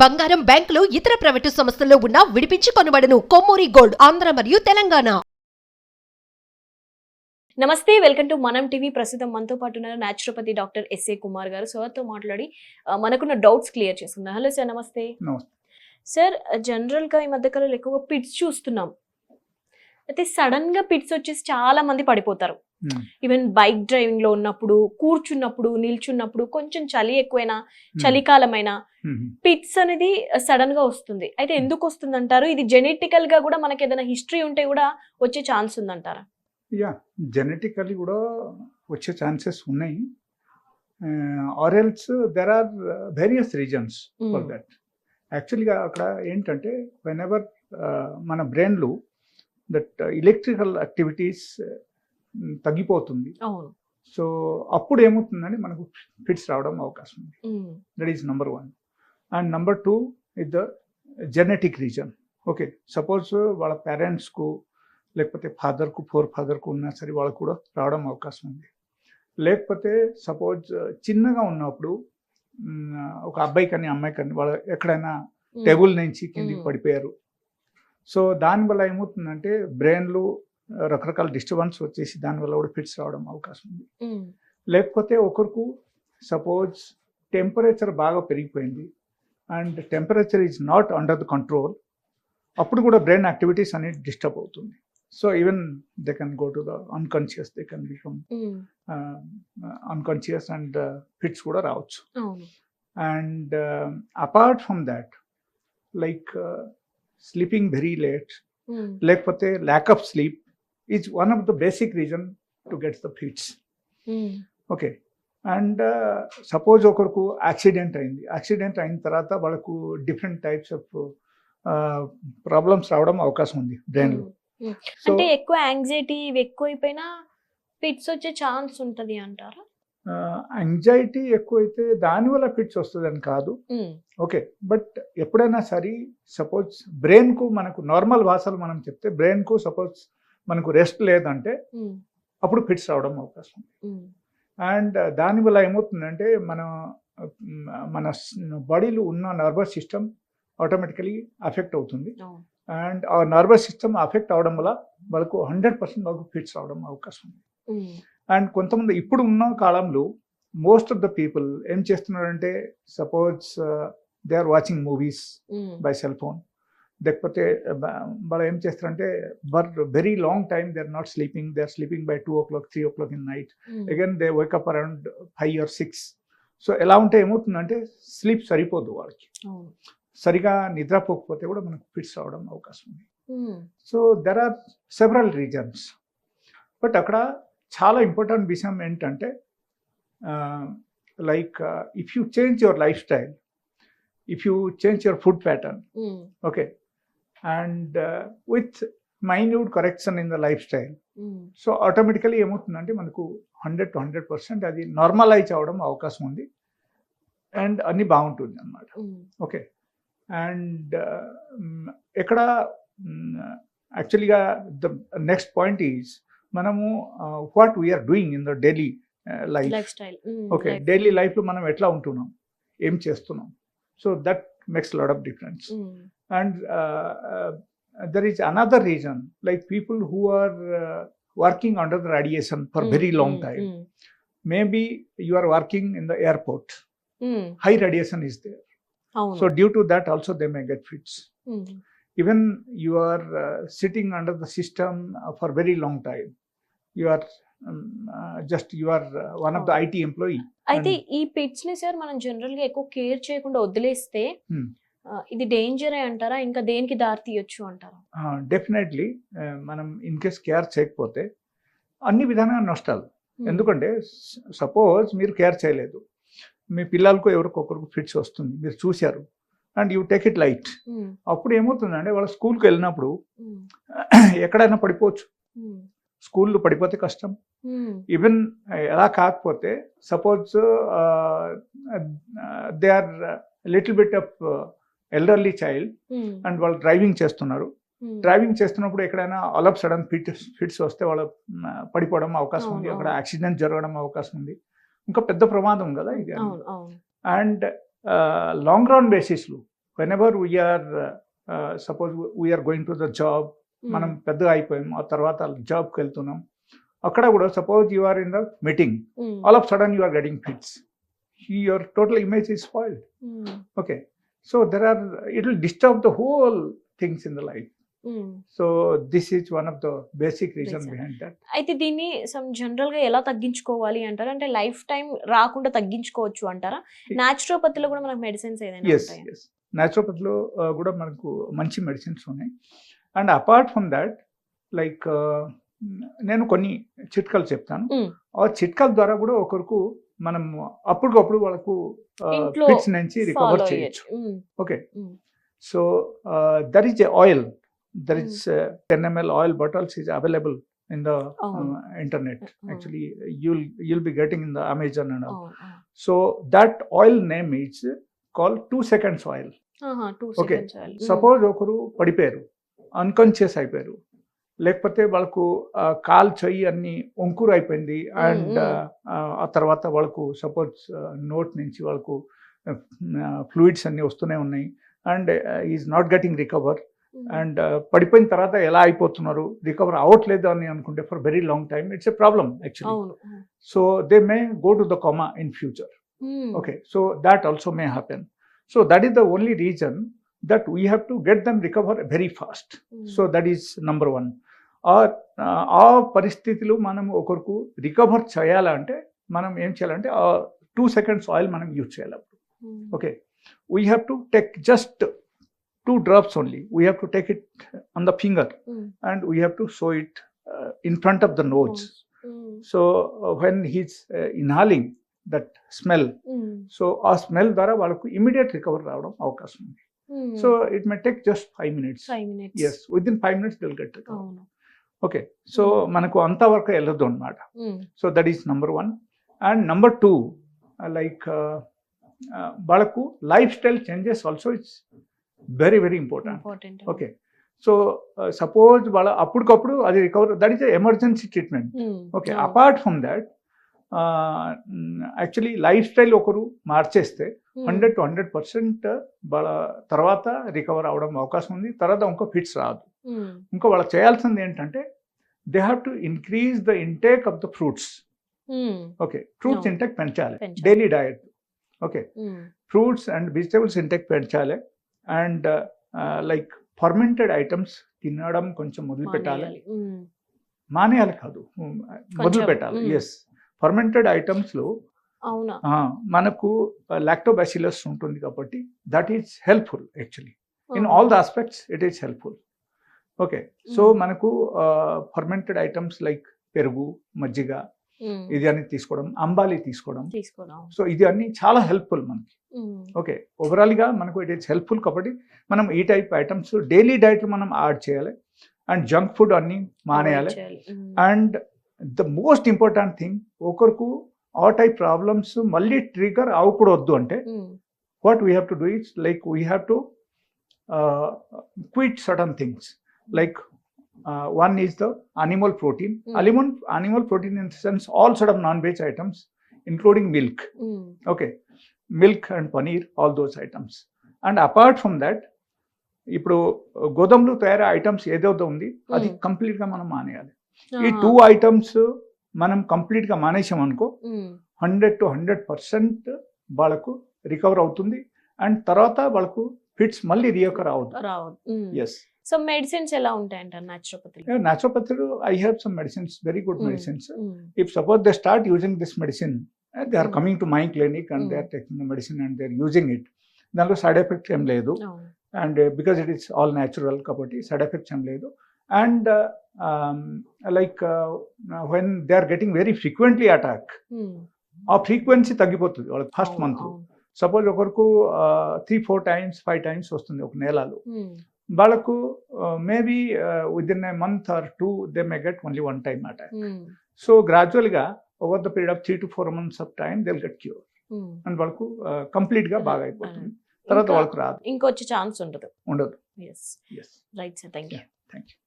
బంగారం, బ్యాంకులు, ఇతర ప్రైవేటు సంస్థల్లో ఉన్న విడిపించి కొనబడును. కొమ్మూరి గోల్డ్, ఆంధ్ర మరియు తెలంగాణ. నమస్తే, వెల్కమ్ టు మనం టీవీ. ప్రస్తుతం మనతో పాటు ఉన్నారు న్యాచురోపతి డాక్టర్ ఎస్ఏ కుమార్ గారు. సార్తో మాట్లాడి మనకున్న డౌట్స్ క్లియర్ చేసుకుందాం. హలో సార్, నమస్తే. సార్, జనరల్గా ఈ మధ్యకాలంలో ఎక్కువగా పిట్స్ చూస్తున్నాం. అయితే సడన్ గా పిట్స్ వచ్చేసి చాలా మంది పడిపోతారు. ఈవెన్ బైక్ డ్రైవింగ్ లో ఉన్నప్పుడు, కూర్చున్నప్పుడు, నిల్చున్నప్పుడు, కొంచెం చలి ఎక్కువైనా, చలికాలమైనా పిట్స్ అనేది సడన్ గా వస్తుంది. అయితే ఎందుకు వస్తుంది అంటారు? ఇది జెనెటికల్ గా కూడా మనకి ఏదైనా హిస్టరీ ఉంటే కూడా వచ్చే ఛాన్స్ ఉందంటారా? యా, జెనెటికల్లీ కూడా వచ్చే ఛాన్సెస్ ఉన్నాయి. Or else there are various reasons for that. యాక్చువల్గా అక్కడ ఏంటంటే వెన్ ఎవర్ మన బ్రెయిన్లో దట్ ఎలక్ట్రికల్ యాక్టివిటీస్ తగ్గిపోతుంది. సో అప్పుడు ఏమవుతుందని మనకు ఫిట్స్ రావడం అవకాశం ఉంది. That is number 1. And number 2 is the genetic reason. Okay, suppose వాళ్ళ పేరెంట్స్కు లేకపోతే ఫాదర్కు ఉన్నా సరే వాళ్ళకు కూడా రావడం అవకాశం ఉంది. లేకపోతే సపోజ్ చిన్నగా ఉన్నప్పుడు ఒక అబ్బాయి కానీ అమ్మాయి కానీ వాళ్ళు ఎక్కడైనా టేబుల్ నుంచి కిందికి పడిపోయారు. సో దానివల్ల ఏమవుతుందంటే బ్రెయిన్లో రకరకాల డిస్టర్బెన్స్ వచ్చేసి దానివల్ల కూడా ఫిట్స్ రావడం అవకాశం ఉంది. లేకపోతే ఒకరికి సపోజ్ టెంపరేచర్ బాగా పెరిగిపోయింది and temperature is not under the control, అప్పుడు కూడా బ్రెయిన్ యాక్టివిటీస్ అనేది డిస్టర్బ్ అవుతుంది. So even they can go to the unconscious, they can become unconscious and fits kuda raavochu. And apart from that, like sleeping very late, lekapothe lack of sleep is one of the basic reason to get the fits. Okay, and suppose okarku accident ayin tarata valaku different types of problems raavadam avakasam undi brain lo. అంటే ఎక్కువ anxiety ఎక్కువైపోయినా fits వచ్చే chance ఉంటది అంటారా? Anxiety ఎక్కువైతే దానివల్ల fits వస్తుందని కాదు. Okay, but ఎప్పుడైనా సరే సపోజ్ బ్రెయిన్కు మనకు నార్మల్ భాషలు మనం చెప్తే బ్రెయిన్కు సపోజ్ మనకు రెస్ట్ లేదంటే అప్పుడు ఫిట్స్ రావడం అవకాశం ఉంది. అండ్ దానివల్ల ఏమవుతుందంటే మన బాడీలో ఉన్న నర్వస్ సిస్టమ్ ఆటోమేటికలీ అఫెక్ట్ అవుతుంది. అండ్ ఆ నర్వస్ సిస్టమ్ అఫెక్ట్ అవడం వల్ల వాళ్ళకు 100% వాళ్ళకు ఫిట్స్ రావడం అవకాశం ఉంది. అండ్ కొంతమంది ఇప్పుడు ఉన్న కాలంలో మోస్ట్ ఆఫ్ ద పీపుల్ ఏం చేస్తున్నారంటే suppose they are watching movies by cell phone, లేకపోతే వాళ్ళు ఏం చేస్తారంటే very long time they are not sleeping, they are sleeping by 2 o'clock 3 o'clock in night, again they wake up around 5 or 6. So ఎలా ఉంటే ఏమవుతుందంటే sleep సరిపోదు వాళ్ళకి, సరిగా నిద్రపోకపోతే కూడా మనకు ఫిట్స్ రావడం అవకాశం ఉంది. So there are several reasons. But అక్కడ చాలా ఇంపార్టెంట్ విషయం ఏంటంటే like if you change your life style, if you change your food pattern, okay, and with minute correction in the life style, so automatically ఏమవుతుందంటే మనకు 100 to 100% అది normalise అవడం అవకాశం ఉంది అండ్ అన్నీ బాగుంటుంది అన్నమాట. ఓకే, అండ్ ఎక్కడ యాక్చువల్గా ద నెక్స్ట్ పాయింట్ ఈజ్ మనము what we are doing in the daily life style. Okay, daily లైఫ్లో మనం ఎట్లా ఉంటున్నాం, ఏం చేస్తున్నాం, so that makes lot of difference. And there is another reason like people who are working under the radiation for very long time. Maybe you are working in the airport, high radiation is there. So due to that also they may get fits. Even you are sitting under the system for very long time, you are one of the IT employee. అయితే ఈ pits ని sir మనం general గా ఎక్కువ care చేయకుండా వదిలేస్తే ఇది danger అంటారా, ఇంకా దేనికి దారి తీయొచ్చు అంటారా? డెఫినెట్లీ మనం ఇన్ కేస్ కేర్ చేయకపోతే అన్ని విధాలుగా నష్టాలు. ఎందుకంటే సపోజ్ మీరు కేర్ చేయలేదు, మీ పిల్లలకు ఎవరికొకరికి ఫిట్స్ వస్తుంది, మీరు చూశారు and you take it light, అప్పుడు ఏమవుతుందంటే వాళ్ళ స్కూల్కి వెళ్ళినప్పుడు ఎక్కడైనా పడిపోవచ్చు. స్కూల్లో పడిపోతే కష్టం. ఈవెన్ ఎలా కాకపోతే suppose they are little bit of elderly child and వాళ్ళు డ్రైవింగ్ చేస్తున్నప్పుడు ఎక్కడైనా ఆల్ ఆఫ్ సడన్ ఫిట్స్ వస్తే వాళ్ళు పడిపోవడం అవకాశం ఉంది, అక్కడ యాక్సిడెంట్ జరగడం అవకాశం ఉంది. ఇంకా పెద్ద ప్రమాదం కదా ఇది. అండ్ లాంగ్ రన్ బేసిస్లో whenever we're suppose we're going to the job, మనం పెద్దగా అయిపోయాం, ఆ తర్వాత జాబ్కి వెళ్తున్నాం, అక్కడ కూడా suppose you are in the meeting, all of sudden you are getting fits, your total image is spoiled. Okay, so there are, it will disturb the whole things in the life. So this is one of the basic reason behind that. అయితే దీన్ని general గా ఎలా తగ్గించుకోవాలి అంటారా? అంటే life time రాకుండా తగ్గించుకోవచ్చు అంటారా? నాచురోపతిలో కూడా మనకు మెడిసిన్స్ ఏదైనా ఎస్ ఎస్, న్యాచురోపతిలో కూడా మనకు మంచి మెడిసిన్స్ ఉన్నాయి. And apart from that, like నేను కొన్ని చిట్కాలు చెప్తాను. ఆ చిట్కాల ద్వారా కూడా ఒకరికి మనం అప్పటికప్పుడు వాళ్ళకు ఫిట్స్ నుంచి రికవర్ చేయొచ్చు. Okay, so there is a oil, there is 10 ml oil bottles is available in the internet. Actually, you'll be getting in the Amazon and all. So that oil name is called 2 seconds oil. 2 Okay, seconds oil. Suppose ఒకరు పడిపోయారు, unconscious అయిపోయారు, లేకపోతే వాళ్ళకు కాలు చెయ్యి అన్ని ఒంకూరు అయిపోయింది, and ఆ తర్వాత వాళ్ళకు సపోజ్ నోట్ నుంచి వాళ్ళకు ఫ్లూయిడ్స్ అన్ని వస్తూనే ఉన్నాయి, and is not getting recover, and పడిపోయిన తర్వాత ఎలా అయిపోతున్నారు, రికవర్ అవ్వట్లేదు అని అనుకుంటే for very long time, it's a problem actually. So they may go to the comma in future. Okay, so that also may happen. So that is the only reason that we have to get them recover very fast. So that is number one. ఆ పరిస్థితులు మనం ఒకరికి recover చేయాలంటే మనం ఏం చేయాలంటే 2 seconds oil మనం use చేయాలి. Okay, we have to take just 2 drops only. We have to take it on the finger and we have to show it in front of the nose. So when he's inhaling that smell, so ఆ smell ద్వారా వాళ్ళకు immediate recover రావడం అవకాశం ఉంది. So it may take just 5 minutes. 5 minutes. Yes, within 5 minutes they'll get it. Okay, so manaku anta varaku elladu annamata. So that is number 1. And number 2, like balaku lifestyle changes also, it's very very important. Okay, so suppose bala appudukappudu adi recover, that is a emergency treatment. Okay, apart from that, actually life style ఒకరు మార్చేస్తే 100 to 100% వాళ్ళ తర్వాత recover అవడం అవకాశం ఉంది. తర్వాత ఇంకో fits రాదు. ఇంకో వాళ్ళు చేయాల్సింది ఏంటంటే they have to increase the intake of the fruits. Okay, fruits intake పెంచాలి, daily diet. Okay, fruits and vegetables intake పెంచాలి, అండ్ లైక్ ఫర్మెంటెడ్ ఐటమ్స్ తినడం కొంచెం మొదలు పెట్టాలి. మానేయాలి కాదు, మొదలు పెట్టాలి. ఎస్, ఫర్మెంటెడ్ ఐటమ్స్లో మనకు లాక్టోబాసిలస్ ఉంటుంది కాబట్టి that is helpful actually in all the aspects, it is helpful. Okay, so మనకు ఫర్మెంటెడ్ ఐటమ్స్ లైక్ పెరుగు, మజ్జిగ, ఇది అన్ని తీసుకోవడం, అంబాలి తీసుకోవడం, సో ఇది అన్ని చాలా హెల్ప్ఫుల్ మనకి. ఓకే, ఓవరాల్గా మనకు ఇట్ ఈస్ హెల్ప్ఫుల్ కాబట్టి మనం ఈ టైప్ ఐటమ్స్ డైలీ డైట్ మనం యాడ్ చేయాలి, అండ్ జంక్ ఫుడ్ అన్ని మానేయాలి. And the most important thing, ఒకరికి ఆ టైప్ ప్రాబ్లమ్స్ మళ్ళీ ట్రిగర్ అవ్వకూడదు అంటే what we have to do it's like we have to quit certain things. Like one is the animal protein. Animal protein in the sense all sort of non-veg items, including milk. Okay, milk and paneer, all those items. And apart from that, ఇప్పుడు గోధుమలు తయారు items ఏదైతే ఉంది అది కంప్లీట్గా మనం మానేయాలి. ఈ 2 items మనం కంప్లీట్గా మానేసాం అనుకో 100 to 100% వాళ్ళకు రికవర్ అవుతుంది, అండ్ తర్వాత వాళ్ళకు ఫిట్స్ మళ్ళీ రికవర్ అవుతుంది. ఎస్. సో మెడిసిన్స్ ఎలా ఉంటాయంటారు naturopathy? Naturopathy, I have some medicines, very good medicines. If suppose they start using this medicine, they are coming to my clinic and they are taking the medicine and they are using it, దాంట్లో side effects ఏం లేదు, and because it is all natural కాబట్టి side effects ఏం లేదు. And like when they are getting very frequently attack, ఆ frequency తగ్గిపోతుంది వాళ్ళకి first month. Suppose ఒకరికి 3-4 times 5 times వస్తుంది ఒక నెలలో, వాళ్ళకు maybe within a month or 2 they may get only 1 time attack. So గ్రాడ్యువల్గా over the period of 3 to 4 months of time they will get cure, and వాళ్ళకు కంప్లీట్గా బాగా అయిపోతుంది. తర్వాత వాళ్ళకు రాదు, ఇంకొచ్చే ఛాన్స్ ఉండదు. ఉండదు. Yes. Right, sir. Thank you. Thank you.